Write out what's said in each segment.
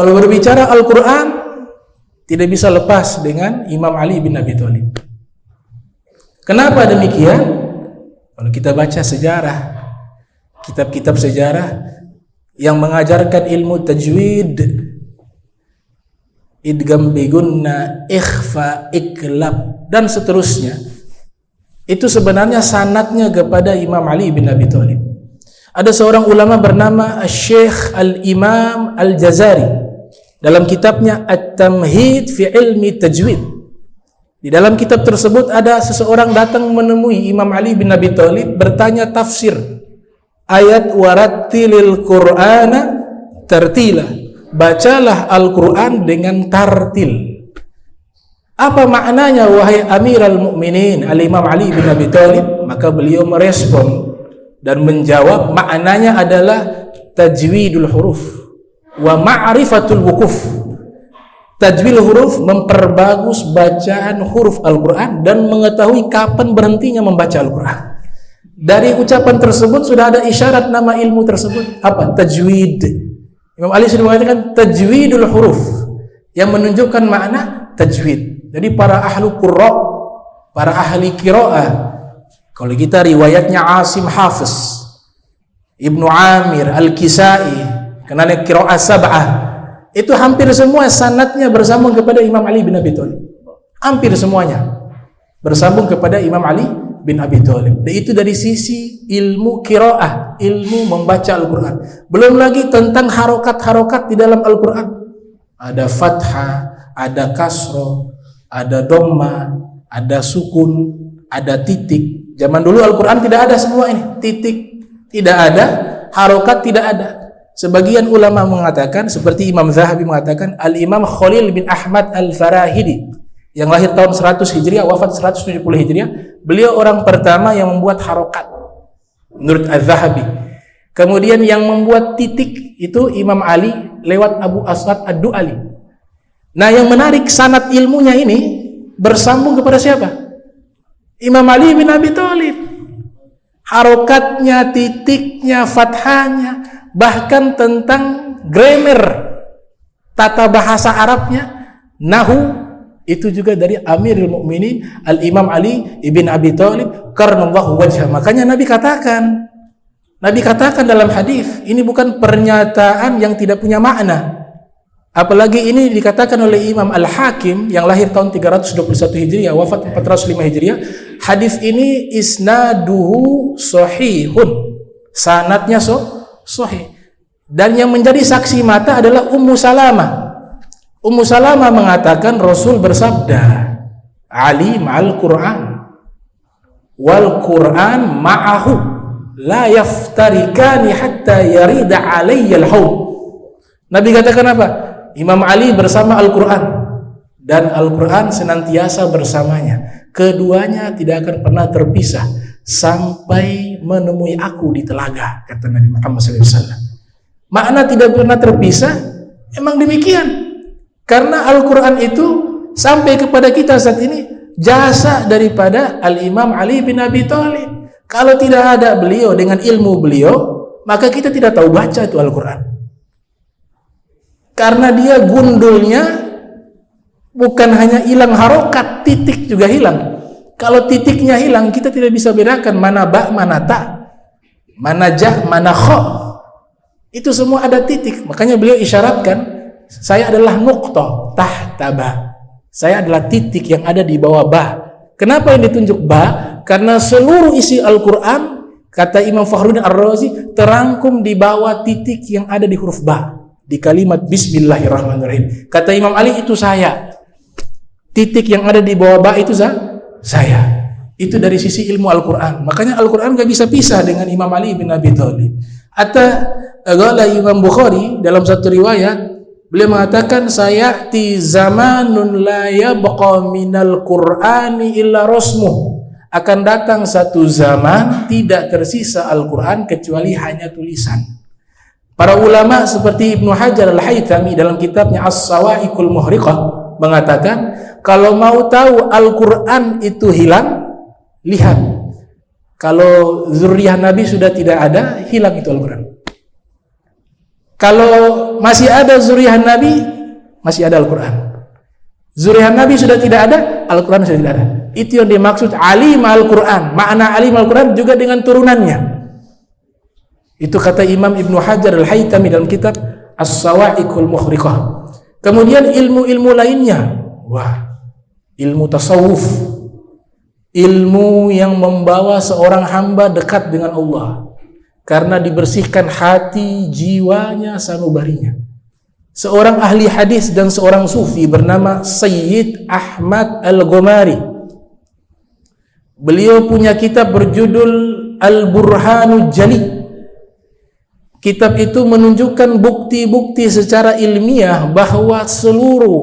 Kalau berbicara Al-Quran, tidak bisa lepas dengan Imam Ali bin Abi Thalib. Kenapa demikian? Kalau kita baca sejarah, kitab-kitab sejarah yang mengajarkan ilmu tajwid, idgham bigunna, ikhfa, iklab, dan seterusnya, itu sebenarnya sanadnya kepada Imam Ali bin Abi Thalib. Ada seorang ulama bernama Syekh Al-Imam Al-Jazari dalam kitabnya At-Tamhid fi Ilmi Tajwid. Di dalam kitab tersebut ada seseorang datang menemui Imam Ali bin Abi Thalib bertanya tafsir ayat warattilil Qur'ana tartila. Bacalah Al-Quran dengan tartil. Apa maknanya wahai Amirul Mukminin Al-Imam Ali bin Abi Thalib? Maka beliau merespon dan menjawab, maknanya adalah tajwidul huruf wa ma'rifatul wukuf. Tajwid huruf memperbagus bacaan huruf Al-Quran dan mengetahui kapan berhentinya membaca Al-Quran. Dari ucapan tersebut sudah ada isyarat nama ilmu tersebut. Apa? Tajwid. Imam Ali sudah mengatakan tajwidul huruf yang menunjukkan makna tajwid. Jadi para ahli qurra, para ahli qiraah, kalau kita riwayatnya Asim Hafiz, Ibnu Amir, Al-Kisai, karena qiraah sab'ah, itu hampir semua sanadnya bersambung kepada Imam Ali bin Abi Thalib. Hampir semuanya bersambung kepada Imam Ali bin Abi Thalib. Dan itu dari sisi ilmu qiraah, ilmu membaca Al-Quran. Belum lagi tentang harokat-harokat di dalam Al-Quran. Ada fathah, ada kasroh, ada dhamma, ada sukun, ada titik. Zaman dulu Al-Quran tidak ada semua ini. Titik tidak ada, harokat tidak ada. Sebagian ulama mengatakan, seperti Imam Zahabi mengatakan, Al-Imam Khalil bin Ahmad Al-Farahidi yang lahir tahun 100 Hijriah, wafat 170 Hijriah, beliau orang pertama yang membuat harokat menurut Az-Zahabi. Kemudian yang membuat titik itu Imam Ali lewat Abu Aswad Ad-Du'ali. Nah, yang menarik, sanad ilmunya ini bersambung kepada siapa? Imam Ali bin Abi Thalib. Harokatnya, titiknya, fathahnya, bahkan tentang grammar, tata bahasa Arabnya, nahu, itu juga dari Amirul Mukminin Al-Imam Ali ibn Abi Thalib karramallahu wajhah. Makanya Nabi katakan dalam hadis, ini bukan pernyataan yang tidak punya makna. Apalagi ini dikatakan oleh Imam Al-Hakim yang lahir tahun 321 Hijriah, wafat 405 Hijriah. Hadis ini isnaduhu sahihun, sanadnya sahih. Dan yang menjadi saksi mata adalah Ummu Salamah. Ummu Salamah mengatakan Rasul bersabda, Ali ma'al Qur'an wal Qur'an ma'ahu la yaftarikani hatta yarida alayya al-haud. Nabi katakan apa? Imam Ali bersama Al-Quran dan Al-Quran senantiasa bersamanya. Keduanya tidak akan pernah terpisah sampai menemui aku di telaga, kata Nabi Muhammad SAW. Makna tidak pernah terpisah emang demikian. Karena Al-Quran itu sampai kepada kita saat ini jasa daripada Al-Imam Ali bin Abi Thalib. Kalau tidak ada beliau dengan ilmu beliau, maka kita tidak tahu baca itu Al-Quran. Karena dia gundulnya bukan hanya hilang harokat, titik juga hilang. Kalau titiknya hilang, kita tidak bisa bedakan mana ba, mana ta, mana ja, mana kho. Itu semua ada titik. Makanya beliau isyaratkan, saya adalah nuqtah tahta ba. Saya adalah titik yang ada di bawah ba. Kenapa yang ditunjuk ba? Karena seluruh isi Al-Quran, kata Imam Fakhruddin Ar-Razi, terangkum di bawah titik yang ada di huruf ba, di kalimat Bismillahirrahmanirrahim. Kata Imam Ali, itu saya. Titik yang ada di bawah ba itu saya. Itu dari sisi ilmu Al-Quran. Makanya Al-Quran gak bisa pisah dengan Imam Ali bin Abi Thalib. Qala Imam Bukhari dalam satu riwayat, beliau mengatakan, sayati zamanun la yabqa minal Qur'ani illa rasmuh. Akan datang satu zaman tidak tersisa Al-Quran kecuali hanya tulisan. Para ulama seperti Ibnu Hajar Al-Haythami dalam kitabnya As-Sawa'iqul Muhriqah mengatakan, kalau mau tahu Al-Quran itu hilang, lihat. Kalau zuriyah Nabi sudah tidak ada, hilang itu Al-Quran. Kalau masih ada zuriyah Nabi, masih ada Al-Quran. Zuriyah Nabi sudah tidak ada, Al-Quran sudah tidak ada. Itu yang dimaksud alim Al-Quran. Makna alim Al-Quran juga dengan turunannya. Itu kata Imam Ibnu Hajar Al-Haytami dalam kitab As-Sawa'iqul Mukhriqah. Kemudian ilmu-ilmu lainnya, wah, ilmu tasawuf, ilmu yang membawa seorang hamba dekat dengan Allah karena dibersihkan hati, jiwanya, sanubarinya. Seorang ahli hadis dan seorang sufi bernama Sayyid Ahmad Al-Ghumari. Beliau punya kitab berjudul Al-Burhanul Jali. Kitab itu menunjukkan bukti-bukti secara ilmiah bahwa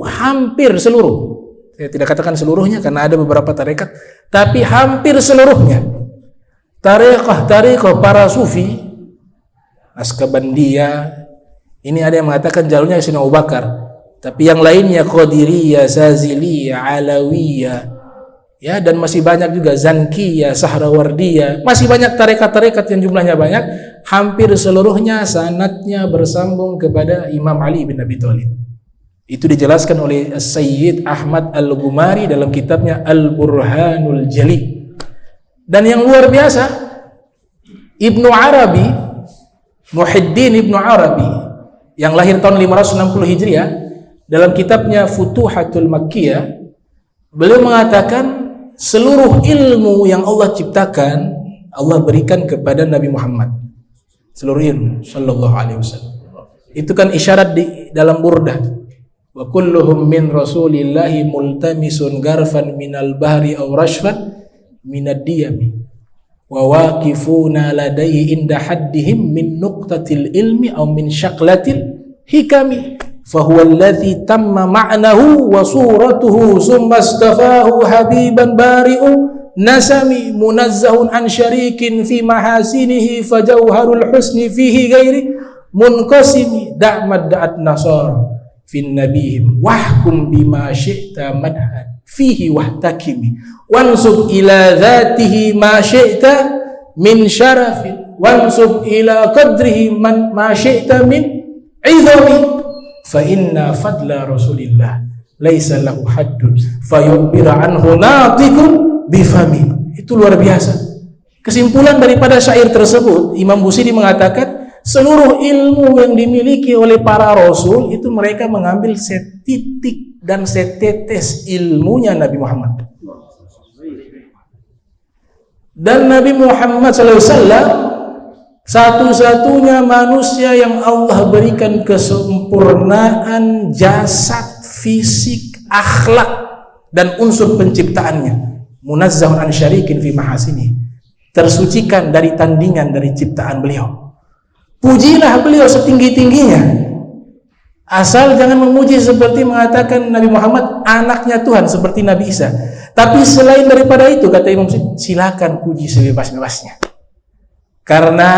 hampir seluruh, saya tidak katakan seluruhnya karena ada beberapa tarekat, tapi hampir seluruhnya tarekat para sufi, Naskabandiyah, ini ada yang mengatakan jalurnya Sayyidina Abu Bakar, tapi yang lainnya Qadiriyah, Saziliyah, Alawiyah, ya, dan masih banyak juga Zankiyah, Sahrawardiyah, masih banyak tarekat-tarekat yang jumlahnya banyak. Hampir seluruhnya sanadnya bersambung kepada Imam Ali bin Abi Thalib. Itu dijelaskan oleh Sayyid Ahmad Al-Ghumari dalam kitabnya Al-Burhanul Jali. Dan yang luar biasa, Ibnu Arabi, Muhyiddin Ibnu Arabi, yang lahir tahun 560 Hijriah, dalam kitabnya Futuhatul Makkiyah, beliau mengatakan seluruh ilmu yang Allah ciptakan, Allah berikan kepada Nabi Muhammad. Seluruh ilmu, sallallahu alaihi wasallam. Itu kan isyarat di dalam Burdah. Wa kulluhum min rasulillahi multamisun garfan minal bahri aw rashfan minad diyami. Wa waqifuna ladaihi inda haddihim min nuqtatil ilmi aw min syaqlatil hikami. Fahuwa alladhi tamma ma'nahu wa suratuhu summa astafahu habiban bari'u nasami munazzahun an syarikin fi mahasinihi fajawharul husni fihi ghairi munqasimi da'mad da'at nasara fin nabihim wahkum bima syi'ta madhan fihi wahtakimi wansub ila dhatihi ma syi'ta min syarafin wansub ila qadrihi ma syi'ta min izami fa inna fadla rasulillah laisa lahu haddun fayubira anhu natiqun bifami. Itu luar biasa. Kesimpulan daripada syair tersebut, Imam Busiri mengatakan seluruh ilmu yang dimiliki oleh para rasul itu mereka mengambil setitik dan setetes ilmunya Nabi Muhammad. Dan Nabi Muhammad SAW satu-satunya manusia yang Allah berikan kesempurnaan jasad, fisik, akhlak, dan unsur penciptaannya. Munazzahun an syarikin fi mahasini, tersucikan dari tandingan dari ciptaan beliau. Pujilah beliau setinggi-tingginya, asal jangan memuji seperti mengatakan Nabi Muhammad anaknya Tuhan seperti Nabi Isa. Tapi selain daripada itu, kata Imam Busiri, silakan puji sebebas-bebasnya, karena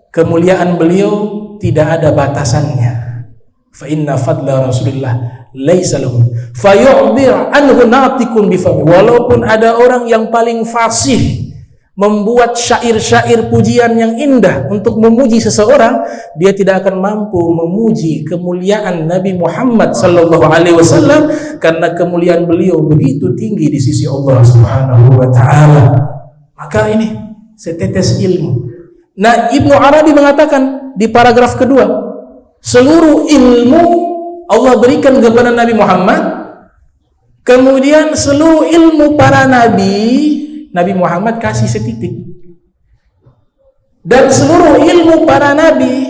kemuliaan beliau tidak ada batasannya. Fa inna fadla Rasulillah laisa lahu fayu'bir anhu natiqun bifami. Walaupun ada orang yang paling fasih membuat syair-syair pujian yang indah untuk memuji seseorang, dia tidak akan mampu memuji kemuliaan Nabi Muhammad sallallahu alaihi wasallam karena kemuliaan beliau begitu tinggi di sisi Allah Subhanahu wa taala. Maka ini setetes ilmu. Nah, Ibnu Arabi mengatakan di paragraf kedua, seluruh ilmu Allah berikan kepada Nabi Muhammad, kemudian seluruh ilmu para Nabi Muhammad kasih setitik, dan seluruh ilmu para nabi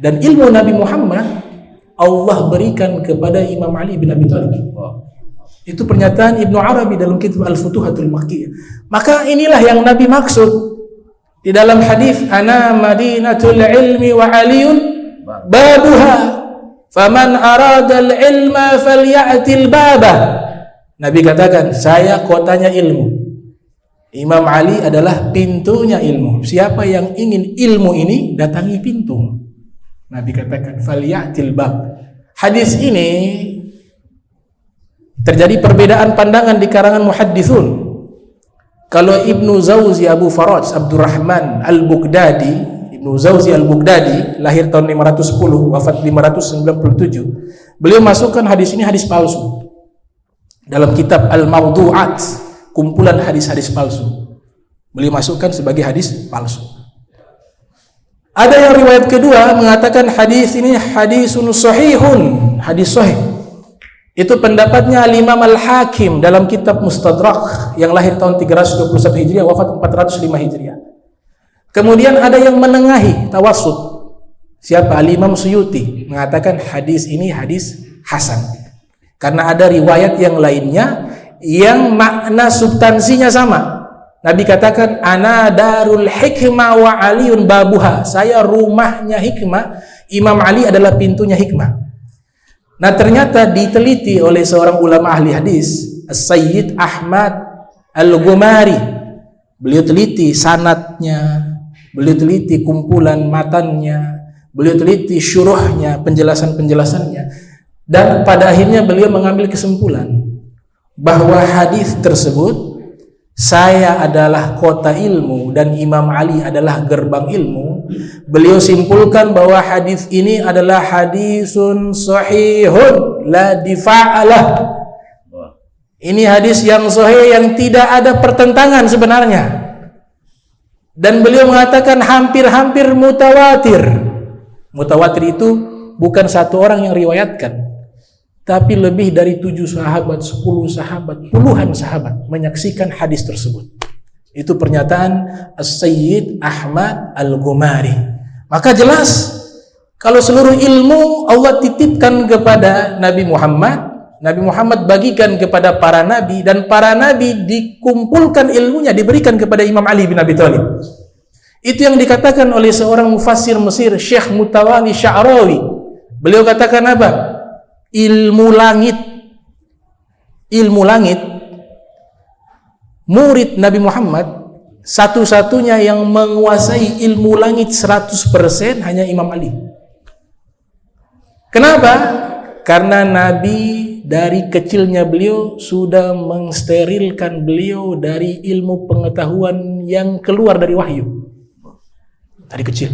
dan ilmu Nabi Muhammad Allah berikan kepada Imam Ali bin Abi Thalib. Itu pernyataan Ibnu Arabi dalam kitab Al-Futuhatul Makkiyah. Maka inilah yang Nabi maksud di dalam hadis, ana madinatul ilmi wa aliyun babuha faman aradal ilma falyatil baba. Nabi katakan, saya kotanya ilmu, Imam Ali adalah pintunya ilmu. Siapa yang ingin ilmu ini, datangi pintu. Nabi katakan falyatil bab. Hadis ini terjadi perbedaan pandangan di karangan muhadditsun. Kalau Ibnu Zawzi Abu Faraj Abdurrahman Al-Bughdadi, Ibnu Ibnu Zawzi al-Baghdadi, lahir tahun 510, wafat 597. Beliau masukkan hadis ini hadis palsu dalam kitab Al-Mawdu'at, kumpulan hadis-hadis palsu. Beliau masukkan sebagai hadis palsu. Ada yang riwayat kedua mengatakan hadis ini hadisun sahihun, hadis sahih. Itu pendapatnya Al-Imam Al-Hakim dalam kitab Mustadrak yang lahir tahun 321 Hijriah, wafat 405 Hijriah. Kemudian ada yang menengahi, tawassut. Siapa? Al-Imam Suyuti mengatakan hadis ini hadis hasan. Karena ada riwayat yang lainnya yang makna substansinya sama. Nabi katakan, ana darul hikmah wa aliyun babuha. Saya rumahnya hikmah, Imam Ali adalah pintunya hikmah. Nah, ternyata diteliti oleh seorang ulama ahli hadis, As-Sayyid Ahmad Al-Ghumari. Beliau teliti sanadnya, beliau teliti kumpulan matannya, beliau teliti syuruhnya, penjelasan-penjelasannya, dan pada akhirnya beliau mengambil kesimpulan bahwa hadis tersebut, saya adalah kota ilmu dan Imam Ali adalah gerbang ilmu. Beliau simpulkan bahwa hadis ini adalah hadisun sahihun la difa'alah. Ini hadis yang sahih yang tidak ada pertentangan sebenarnya. Dan beliau mengatakan hampir-hampir mutawatir. Mutawatir itu bukan satu orang yang riwayatkan, tapi lebih dari 7 sahabat, 10 sahabat, puluhan sahabat menyaksikan hadis tersebut. Itu pernyataan As-Sayyid Ahmad Al-Ghumari. Maka jelas kalau seluruh ilmu Allah titipkan kepada Nabi Muhammad, Nabi Muhammad bagikan kepada para nabi, dan para nabi dikumpulkan ilmunya, diberikan kepada Imam Ali bin Abi Thalib. Itu yang dikatakan oleh seorang mufassir Mesir, Syekh Mutawali Sya'rawi. Beliau katakan apa? Ilmu langit, murid Nabi Muhammad satu-satunya yang menguasai ilmu langit 100% hanya Imam Ali. Kenapa? Karena Nabi dari kecilnya beliau sudah mensterilkan beliau dari ilmu pengetahuan yang keluar dari wahyu dari kecil.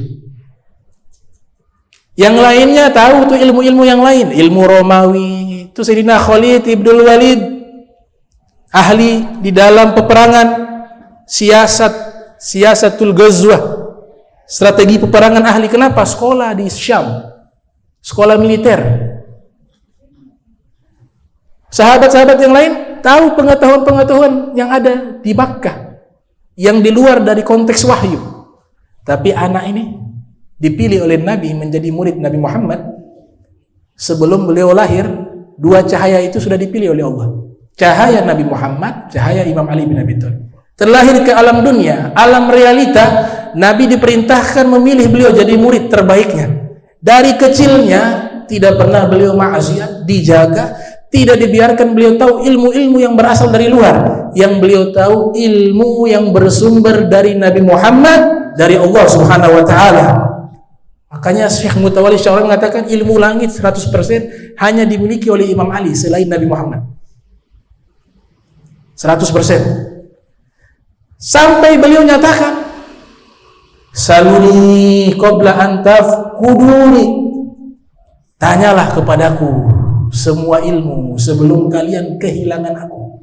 Yang lainnya tahu tuh ilmu-ilmu yang lain, ilmu Romawi, itu Sayyidina Khalid ibnul Walid, ahli di dalam peperangan, siasatul ghazwah, strategi peperangan ahli. Kenapa? Sekolah di Syam, sekolah militer. Sahabat-sahabat yang lain tahu pengetahuan-pengetahuan yang ada di Makkah, yang di luar dari konteks wahyu. Tapi anak ini dipilih oleh Nabi menjadi murid Nabi Muhammad. Sebelum beliau lahir, 2 cahaya itu sudah dipilih oleh Allah. Cahaya Nabi Muhammad, cahaya Imam Ali bin Abi Thalib. Terlahir ke alam dunia, alam realita, Nabi diperintahkan memilih beliau jadi murid terbaiknya. Dari kecilnya tidak pernah beliau maksiat, dijaga, tidak dibiarkan beliau tahu ilmu-ilmu yang berasal dari luar. Yang beliau tahu ilmu yang bersumber dari Nabi Muhammad, dari Allah Subhanahu wa taala. Makanya Syekh Mutawalli Sya'rawi mengatakan ilmu langit 100% hanya dimiliki oleh Imam Ali selain Nabi Muhammad. 100%. Sampai beliau nyatakan, saluni qabla an tafquduni. Tanyalah kepadaku semua ilmu sebelum kalian kehilangan aku.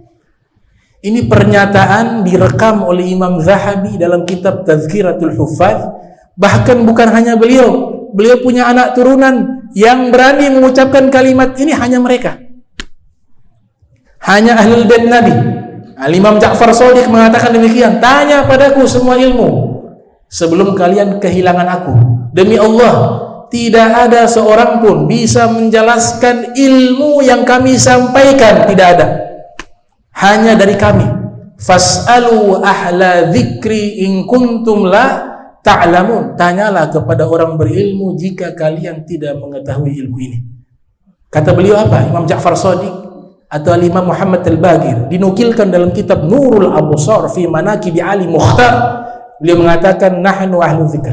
Ini pernyataan direkam oleh Imam Zahabi dalam kitab Tazkiratul Huffaz. Bahkan bukan hanya beliau punya anak turunan yang berani mengucapkan kalimat ini, hanya mereka, hanya Ahlul Bait Nabi. Al-Imam Ja'far Shadiq mengatakan demikian, tanya padaku semua ilmu sebelum kalian kehilangan aku. Demi Allah, tidak ada seorang pun bisa menjelaskan ilmu yang kami sampaikan, tidak ada, hanya dari kami. Fas'alu ahla dzikri in kuntum la ta'lamun. Tanyalah kepada orang berilmu jika kalian tidak mengetahui ilmu ini. Kata beliau apa? Imam Ja'far Shadiq atau Imam Muhammad Al-Bagir, dinukilkan dalam kitab Nurul Absar fi Manaqib Ali Mukhtar. Beliau mengatakan nahnu ahlu dzikr.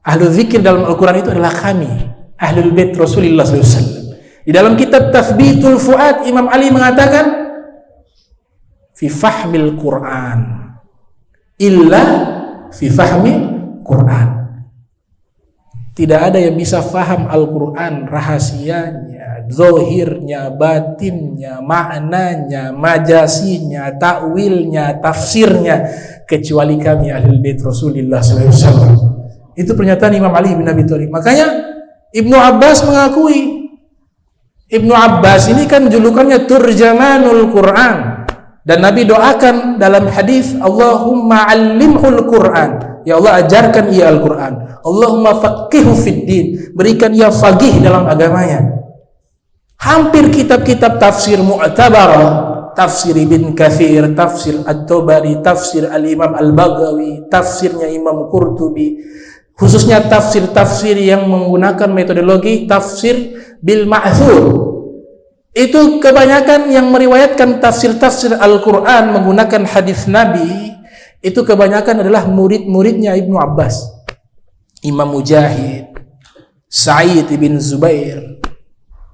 Ahlu dzikir dalam Al-Quran itu adalah kami, Ahlul Bait Rasulullah SAW. Di dalam kitab Tathbitul Fuad, Imam Ali mengatakan fi fahmil Quran illa fi fahmi Quran. Tidak ada yang bisa faham Al-Quran, rahasianya, zahirnya, batinnya, maknanya, majasinya, takwilnya, tafsirnya, kecuali kami Ahlul Bait Rasulullah SAW. Itu pernyataan Imam Ali bin Abi Thalib. Makanya Ibnu Abbas mengakui. Ibnu Abbas ini kan julukannya Turjamanul Quran. Dan Nabi doakan dalam hadis, Allahumma allimhul Quran. Ya Allah, ajarkan ia Al-Quran. Allahumma faqihu fid din. Berikan ia faqih dalam agamanya. Hampir kitab-kitab tafsir mu'tabarah, tafsir Ibn Katsir, tafsir At-Tabari, tafsir Al-Imam Al-Baghawi, tafsirnya Imam Qurtubi, khususnya tafsir-tafsir yang menggunakan metodologi tafsir bil ma'thur. Itu kebanyakan yang meriwayatkan tafsir-tafsir Al-Quran menggunakan hadis Nabi, itu kebanyakan adalah murid-muridnya Ibnu Abbas. Imam Mujahid, Sa'id bin Zubair,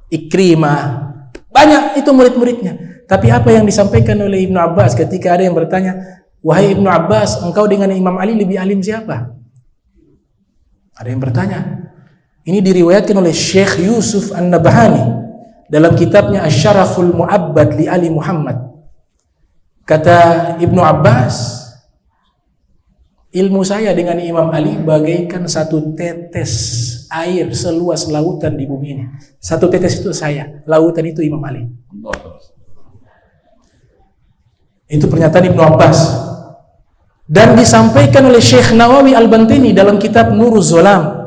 Ikrimah, banyak itu murid-muridnya. Tapi apa yang disampaikan oleh Ibnu Abbas ketika ada yang bertanya, wahai Ibnu Abbas, engkau dengan Imam Ali lebih alim siapa? Ada yang bertanya. Ini diriwayatkan oleh Syekh Yusuf An-Nabhani dalam kitabnya Asy-Syaraful Mu'abbad li Ali Muhammad. Kata Ibnu Abbas, ilmu saya dengan Imam Ali bagaikan satu tetes air seluas lautan di bumi ini. Satu tetes itu saya, lautan itu Imam Ali. Itu pernyataan Ibnu Abbas. Dan disampaikan oleh Syekh Nawawi Al-Bantini dalam kitab Nuruz Zolam.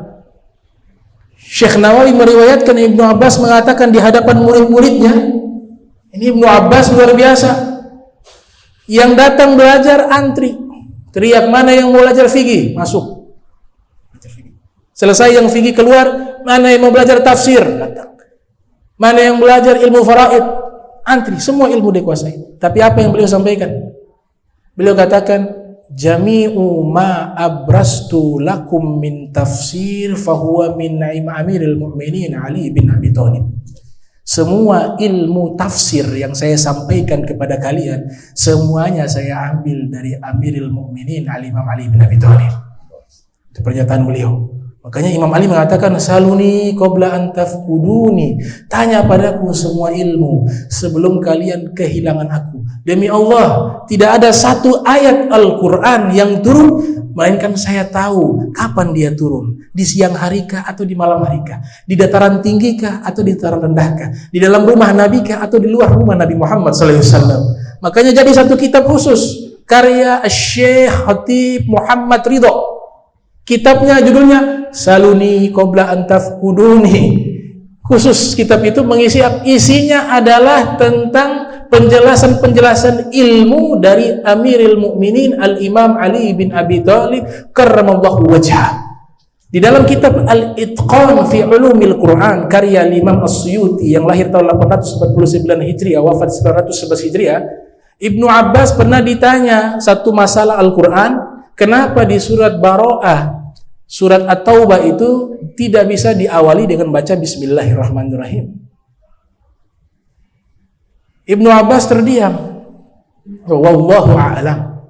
Syekh Nawawi meriwayatkan Ibnu Abbas mengatakan di hadapan murid-muridnya, ini Ibnu Abbas luar biasa, yang datang belajar antri, teriak, mana yang mau belajar fikih, masuk. Selesai yang fikih keluar, mana yang mau belajar tafsir, datang. Mana yang belajar ilmu faraid, antri, semua ilmu dikuasai. Tapi apa yang beliau sampaikan? Beliau katakan, jami'u ma abrastu lakum min tafsir fahuwa min amiril mu'minin Ali bin Abi Thalib. Semua ilmu tafsir yang saya sampaikan kepada kalian, semuanya saya ambil dari Amiril Mu'minin Imam Ali bin Abi Thalib. Itu pernyataan beliau. Makanya Imam Ali mengatakan, saluni qabla an tafquduni. Tanya padaku semua ilmu sebelum kalian kehilangan aku. Demi Allah, tidak ada satu ayat Al-Quran yang turun melainkan saya tahu kapan dia turun. Di siang hari kah atau di malam hari kah? Di dataran tinggi kah atau di dataran rendah kah? Di dalam rumah Nabi kah atau di luar rumah Nabi Muhammad SAW. Makanya jadi satu kitab khusus karya Syekh Khatib Muhammad Ridho. Kitabnya judulnya Saluni Qabla an Tafquduni. Khusus kitab itu mengisi isinya adalah tentang penjelasan-penjelasan ilmu dari Amiril Mu'minin Al-Imam Ali bin Abi Thalib karramallahu wajhah. Di dalam kitab Al-Itqan fi Ulumil Quran karya Imam As-Suyuti yang lahir tahun 849 Hijriah, wafat 911 Hijriah, Ibnu Abbas pernah ditanya satu masalah Al-Quran, kenapa di surat Bara'ah, surat At-Taubah itu tidak bisa diawali dengan baca Bismillahirrahmanirrahim. Ibnu Abbas terdiam. Wallahu a'lam.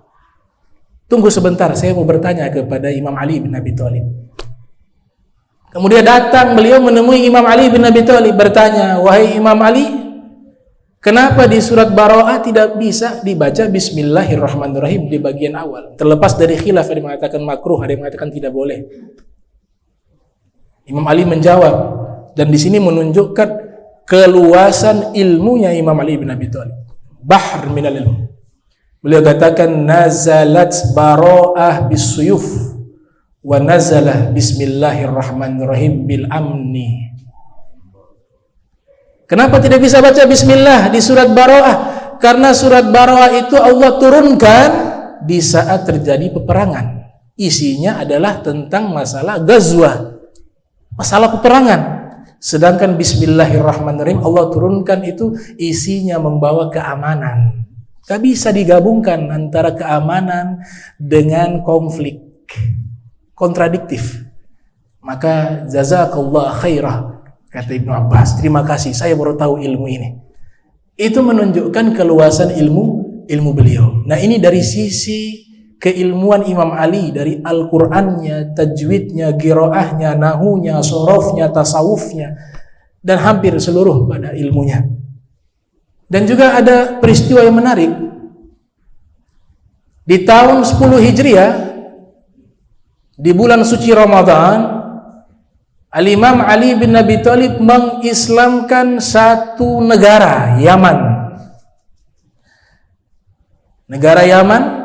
Tunggu sebentar, saya mau bertanya kepada Imam Ali bin Abi Thalib. Kemudian datang beliau menemui Imam Ali bin Abi Thalib, bertanya, wahai Imam Ali, kenapa di surat Bara'ah tidak bisa dibaca Bismillahirrahmanirrahim di bagian awal? Terlepas dari khilaf, ada yang mengatakan makruh, ada yang mengatakan tidak boleh. Imam Ali menjawab, dan di sini menunjukkan keluasan ilmunya Imam Ali bin Abi Thalib. Bahr minal ilm. Beliau katakan, nazalat Bara'ah bisuyuf wa nazalah Bismillahirrahmanirrahim bil amni. Kenapa tidak bisa baca Bismillah di surat Bara'ah? Karena surat Bara'ah itu Allah turunkan di saat terjadi peperangan. Isinya adalah tentang masalah ghazwah, masalah peperangan. Sedangkan Bismillahirrahmanirrahim Allah turunkan itu isinya membawa keamanan. Gak bisa digabungkan antara keamanan dengan konflik, kontradiktif. Maka jazakallah khairah, kata Ibnu Abbas, terima kasih, saya baru tahu ilmu ini. Itu menunjukkan keluasan ilmu beliau. Nah, ini dari sisi keilmuan Imam Ali dari Al-Qur'annya, tajwidnya, qiraahnya, nahunya, sorofnya, tasawufnya, dan hampir seluruh pada ilmunya. Dan juga ada peristiwa yang menarik. Di tahun 10 Hijriah, di bulan suci Ramadan, Al-Imam Ali bin Abi Thalib mengislamkan satu negara, Yaman. Negara Yaman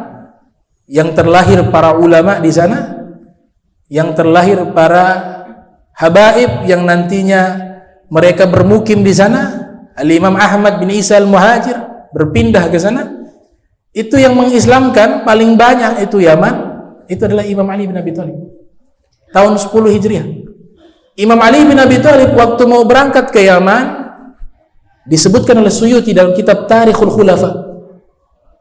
yang terlahir para ulama di sana, yang terlahir para habaib yang nantinya mereka bermukim di sana. Al-Imam Ahmad bin Isa al-Muhajir berpindah ke sana. Itu yang mengislamkan paling banyak itu Yaman, itu adalah Imam Ali bin Abi Thalib. Tahun 10 Hijriah. Imam Ali bin Abi Thalib waktu mau berangkat ke Yaman, disebutkan oleh Suyuti dalam kitab Tarikhul Khulafa.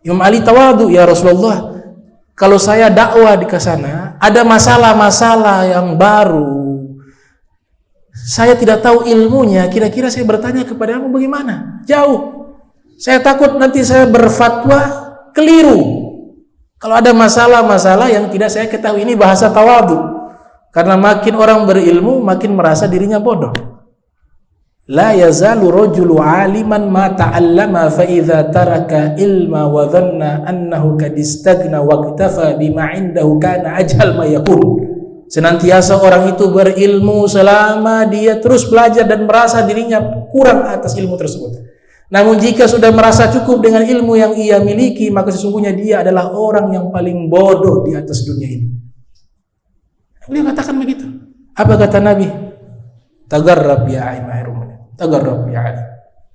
Imam Ali tawadu, ya Rasulullah, kalau saya dakwah di sana, ada masalah-masalah yang baru, saya tidak tahu ilmunya, kira-kira saya bertanya kepadamu bagaimana? Jauh. Saya takut nanti saya berfatwa keliru. Kalau ada masalah-masalah yang tidak saya ketahui, ini bahasa tawadu. Karena makin orang berilmu, makin merasa dirinya bodoh. La yazalu rajulu aliman ma ta'allama fa idza taraka ilma wa dhanna annahu kad istagna wa iktafa bima 'indahu kana ajhal ma yakun. Senantiasa orang itu berilmu selama dia terus belajar dan merasa dirinya kurang atas ilmu tersebut. Namun jika sudah merasa cukup dengan ilmu yang ia miliki, maka sesungguhnya dia adalah orang yang paling bodoh di atas dunia ini. Beliau katakan begitu. Apa kata Nabi? Tagarrab ya Aimairun. Tagarrab ya Ali.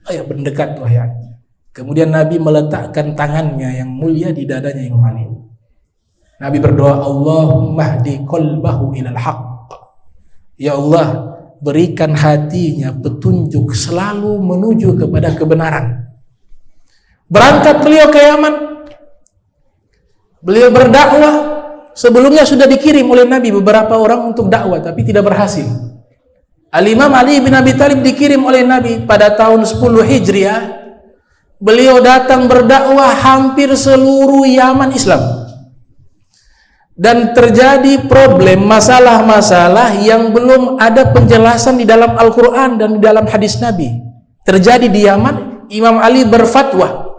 Ayo mendekat wahai Ali. Kemudian Nabi meletakkan tangannya yang mulia di dadanya Imam Ali. Nabi berdoa, Allahumma hdi qalbahu ilal haqq. Ya Allah, berikan hatinya petunjuk selalu menuju kepada kebenaran. Berangkat beliau ke Yaman. Beliau berdakwah. Sebelumnya sudah dikirim oleh Nabi beberapa orang untuk dakwah, tapi tidak berhasil. Al-Imam Ali bin Abi Thalib dikirim oleh Nabi pada tahun 10 Hijriah. Beliau datang berdakwah hampir seluruh Yaman Islam. Dan terjadi problem, masalah-masalah yang belum ada penjelasan di dalam Al-Quran dan di dalam hadis Nabi. Terjadi di Yaman, Imam Ali berfatwa.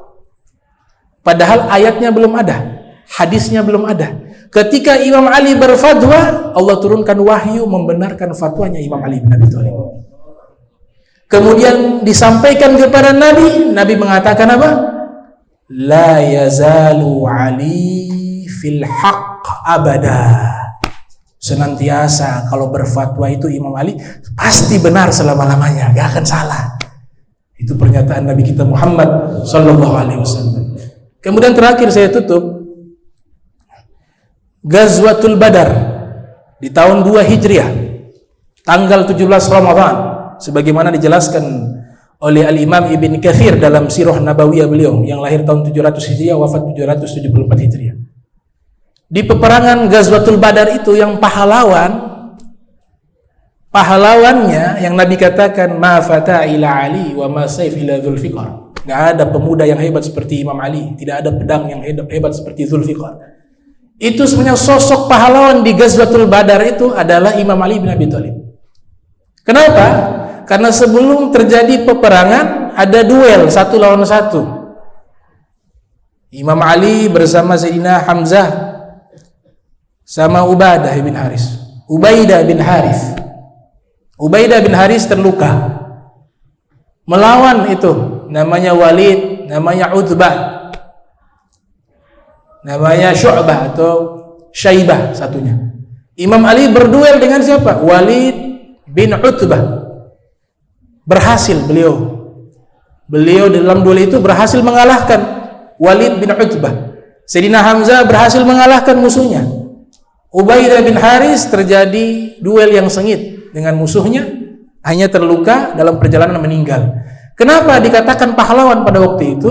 Padahal ayatnya belum ada, hadisnya belum ada. Ketika Imam Ali berfatwa, Allah turunkan wahyu membenarkan fatwanya Imam Ali bin Abi Thalib. Kemudian disampaikan kepada Nabi, Nabi mengatakan apa? La yazalu Ali fil haqq abada. Senantiasa kalau berfatwa itu Imam Ali pasti benar selama-lamanya, gak akan salah. Itu pernyataan Nabi kita Muhammad sallallahu alaihi wasallam. Kemudian terakhir saya tutup, Ghazwatul Badar di tahun 2 Hijriah, tanggal 17 Ramadan, sebagaimana dijelaskan oleh Al-Imam Ibn Katsir dalam Sirah Nabawiyah beliau yang lahir tahun 700 Hijriah, wafat 774 Hijriah. Di peperangan Ghazwatul Badar itu yang pahlawannya yang Nabi katakan ma fata ila Ali wa ma saif ila Dzulfiqar. Enggak ada pemuda yang hebat seperti Imam Ali, tidak ada pedang yang hebat seperti Dzulfiqar. Itu sebenarnya sosok pahlawan di Ghazwatul Badar itu adalah Imam Ali bin Abi Thalib. Kenapa? Karena sebelum terjadi peperangan ada duel 1 lawan 1. Imam Ali bersama Sayyidina Hamzah sama Ubaidah bin Haris. Ubaidah bin Haris terluka. Melawan itu namanya Walid, namanya Utbah, namanya Syu'bah atau Syaibah satunya. Imam Ali berduel dengan siapa? Walid bin Utbah. Berhasil beliau dalam duel itu berhasil mengalahkan Walid bin Utbah. Sayyidina Hamzah berhasil mengalahkan musuhnya. Ubaidah bin Haris terjadi duel yang sengit dengan musuhnya, hanya terluka, dalam perjalanan meninggal. Kenapa dikatakan pahlawan pada waktu itu?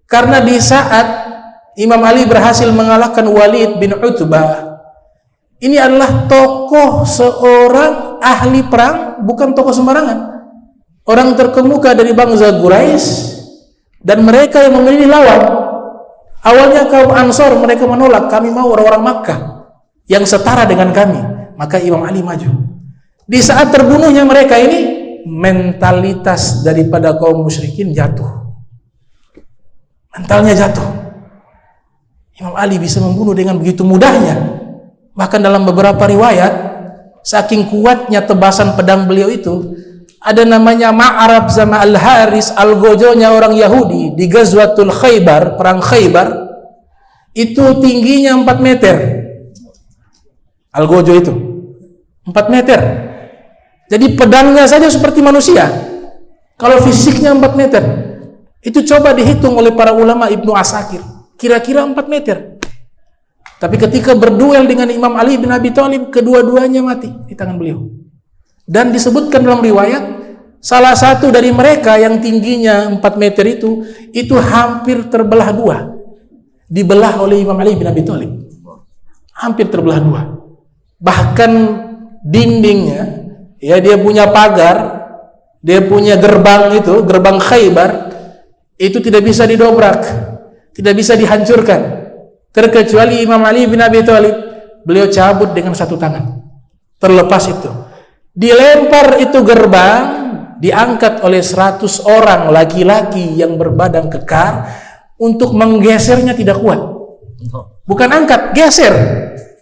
Karena di saat Imam Ali berhasil mengalahkan Walid bin Utbah, ini adalah tokoh seorang ahli perang, bukan tokoh sembarangan. Orang terkemuka dari bangsa Quraisy, dan mereka yang memilih lawan. Awalnya kaum Ansor mereka menolak, kami mau orang-orang Makkah yang setara dengan kami. Maka Imam Ali maju. Di saat terbunuhnya mereka ini, mentalitas daripada kaum musyrikin jatuh. Mentalnya jatuh. Imam Ali bisa membunuh dengan begitu mudahnya. Bahkan dalam beberapa riwayat, saking kuatnya tebasan pedang beliau itu, ada namanya Ma'arab sama Al-Haris, Al-Gojonya orang Yahudi di Ghazwatul Khaybar, perang Khaybar, itu tingginya 4 meter. Al-Gojo itu 4 meter. Jadi pedangnya saja seperti manusia. Kalau fisiknya 4 meter, itu coba dihitung oleh para ulama Ibnu Asakir, kira-kira 4 meter. Tapi ketika berduel dengan Imam Ali bin Abi Thalib, kedua-duanya mati di tangan beliau. Dan disebutkan dalam riwayat, salah satu dari mereka yang tingginya 4 meter itu hampir terbelah dua. Dibelah oleh Imam Ali bin Abi Thalib. Hampir terbelah dua. Bahkan dindingnya, ya, dia punya pagar, dia punya gerbang itu, gerbang Khaybar, itu tidak bisa didobrak, tidak bisa dihancurkan. Terkecuali Imam Ali bin Abi Thalib, beliau cabut dengan satu tangan. Terlepas itu. Dilempar itu gerbang, diangkat oleh 100 orang laki-laki yang berbadan kekar, untuk menggesernya tidak kuat. Bukan angkat, geser.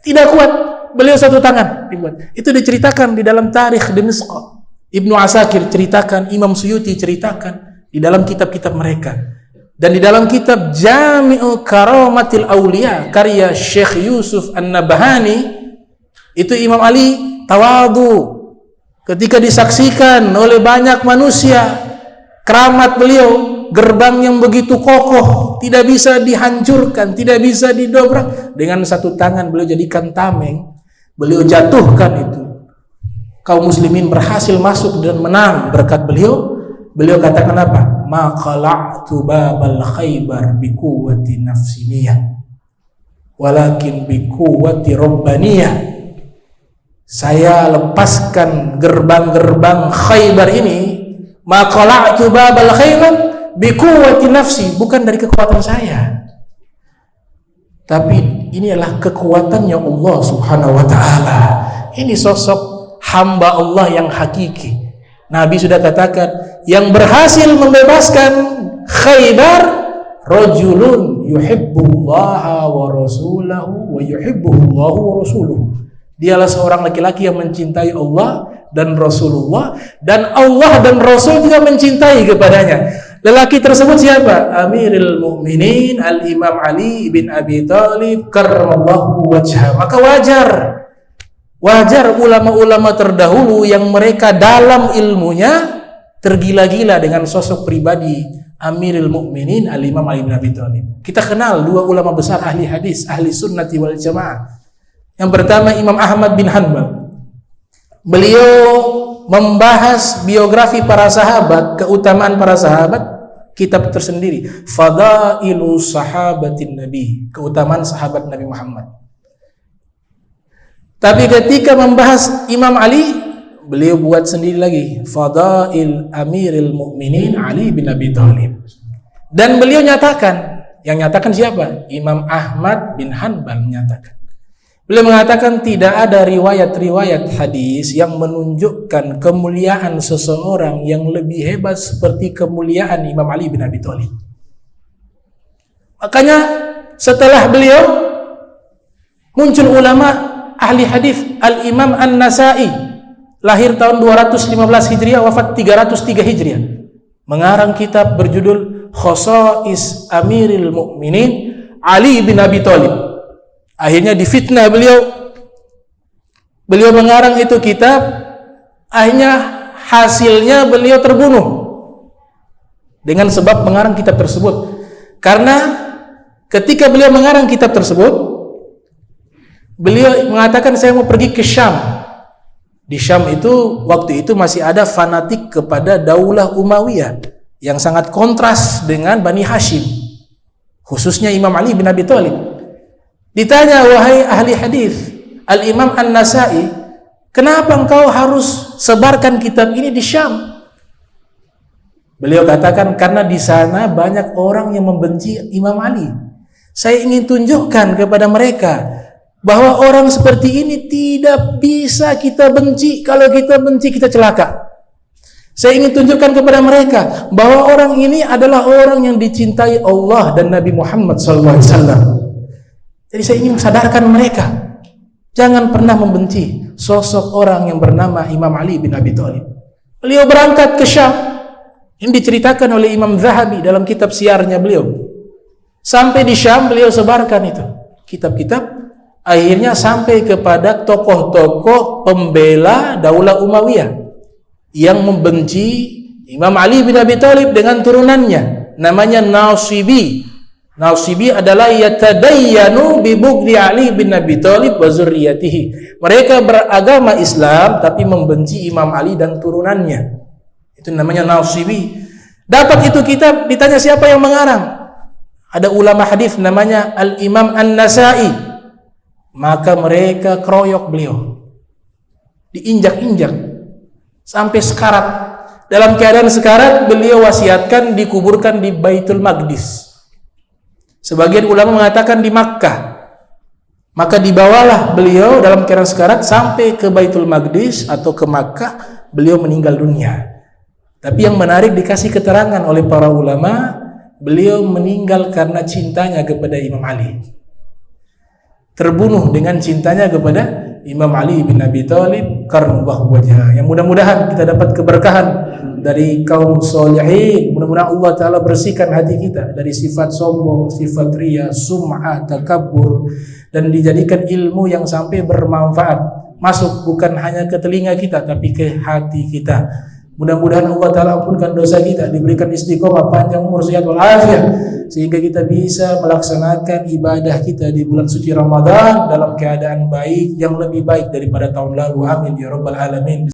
Tidak kuat. Beliau satu tangan dibuat. Itu diceritakan di dalam Tarikh Dimashq. Ibnu Asakir ceritakan, Imam Suyuti ceritakan di dalam kitab-kitab mereka. Dan di dalam kitab Jami'u Karamatil Auliya karya Syekh Yusuf An-Nabhani, itu Imam Ali tawadu ketika disaksikan oleh banyak manusia keramat beliau, gerbang yang begitu kokoh, tidak bisa dihancurkan, tidak bisa didobrak. Dengan satu tangan beliau jadikan tameng, beliau jatuhkan itu. Kaum muslimin berhasil masuk dan menang berkat beliau. Beliau katakan apa? Ma qala'tu babal Khaybar bi quwwati nafsiniyah, walakin bi quwwati rabbaniyah. Saya lepaskan gerbang-gerbang Khaybar ini, ma qala'tu babal Khaybar bi quwwati nafsi, bukan dari kekuatan saya, tapi ini adalah kekuatannya Allah Subhanahu wa taala. Ini sosok hamba Allah yang hakiki. Nabi sudah katakan, yang berhasil membebaskan Khaybar rajulun yuhibbullaha wa rasulahu wa yuhibbullahu wa rasuluhu. Dialah seorang laki-laki yang mencintai Allah dan Rasulullah, dan Allah dan Rasul juga mencintai kepadanya. Lelaki tersebut siapa? Amirul Mukminin Al-Imam Ali bin Abi Thalib karramallahu wajhah. Maka wajar ulama-ulama terdahulu yang mereka dalam ilmunya tergila-gila dengan sosok pribadi Amirul Mukminin Al-Imam Ali bin Abi Thalib. Kita kenal dua ulama besar ahli hadis, ahli sunnati wal jamaah. Yang pertama Imam Ahmad bin Hanbal. Beliau membahas biografi para sahabat, keutamaan para sahabat, kitab tersendiri, Fadailu Sahabatin Nabi, keutamaan sahabat Nabi Muhammad. Tapi ketika membahas Imam Ali, beliau buat sendiri lagi, Fadail Amiril Mukminin Ali bin Abi Thalib. Dan beliau nyatakan, yang nyatakan siapa? Imam Ahmad bin Hanbal menyatakan. Beliau mengatakan tidak ada riwayat-riwayat hadis yang menunjukkan kemuliaan seseorang yang lebih hebat seperti kemuliaan Imam Ali bin Abi Thalib. Makanya setelah beliau muncul ulama ahli hadis. Al-Imam An-Nasa'i lahir tahun 215 Hijriah, wafat 303 Hijriah, mengarang kitab berjudul Khosais Amiril Mukminin Ali bin Abi Thalib. Akhirnya difitnah beliau mengarang itu kitab, akhirnya hasilnya beliau terbunuh dengan sebab mengarang kitab tersebut. Karena ketika beliau mengarang kitab tersebut, beliau mengatakan saya mau pergi ke Syam. Di Syam itu waktu itu masih ada fanatik kepada Daulah Umayyah yang sangat kontras dengan Bani Hashim, khususnya Imam Ali bin Abi Thalib. Ditanya, wahai ahli hadis, Al-Imam An-Nasa'i, kenapa engkau harus sebarkan kitab ini di Syam? Beliau katakan karena di sana banyak orang yang membenci Imam Ali. Saya ingin tunjukkan kepada mereka bahwa orang seperti ini tidak bisa kita benci. Kalau kita benci, kita celaka. Saya ingin tunjukkan kepada mereka bahwa orang ini adalah orang yang dicintai Allah dan Nabi Muhammad SAW. Jadi saya ingin sadarkan mereka, jangan pernah membenci sosok orang yang bernama Imam Ali bin Abi Thalib. Beliau berangkat ke Syam. Ini diceritakan oleh Imam Zahabi dalam kitab siarnya beliau. Sampai di Syam beliau sebarkan itu kitab-kitab, akhirnya sampai kepada tokoh-tokoh pembela Daulah Umayyah yang membenci Imam Ali bin Abi Thalib dengan turunannya, namanya Nasibi. Nasibi adalah yatadayyanu bi bughdi Ali bin Abi Thalib wa zurriyatihi. Mereka beragama Islam tapi membenci Imam Ali dan turunannya. Itu namanya Nasibi. Dapat itu kitab, ditanya siapa yang mengarang? Ada ulama hadis namanya Al-Imam An-Nasai. Maka mereka keroyok beliau, diinjak-injak sampai sekarat. Dalam keadaan sekarat, beliau wasiatkan dikuburkan di Baitul Maqdis. Sebagian ulama mengatakan di Makkah. Maka dibawalah beliau dalam keadaan sekarat sampai ke Baitul Maqdis atau ke Makkah. Beliau meninggal dunia. Tapi yang menarik, dikasih keterangan oleh para ulama, beliau meninggal karena cintanya kepada Imam Ali. Terbunuh dengan cintanya kepada Imam Ali bin Abi Thalib karnullah wajah. Yang mudah-mudahan kita dapat keberkahan dari kaum solihin. Mudah-mudahan Allah Ta'ala bersihkan hati kita dari sifat sombong, sifat riya, sum'ah, takabbur, dan dijadikan ilmu yang sampai bermanfaat, masuk bukan hanya ke telinga kita tapi ke hati kita. Mudah-mudahan Allah Ta'ala ampunkan dosa kita, diberikan istiqomah, panjang umur, sehat walafiat, sehingga kita bisa melaksanakan ibadah kita di bulan suci Ramadan dalam keadaan baik, yang lebih baik daripada tahun lalu. Amin ya rabbal alamin.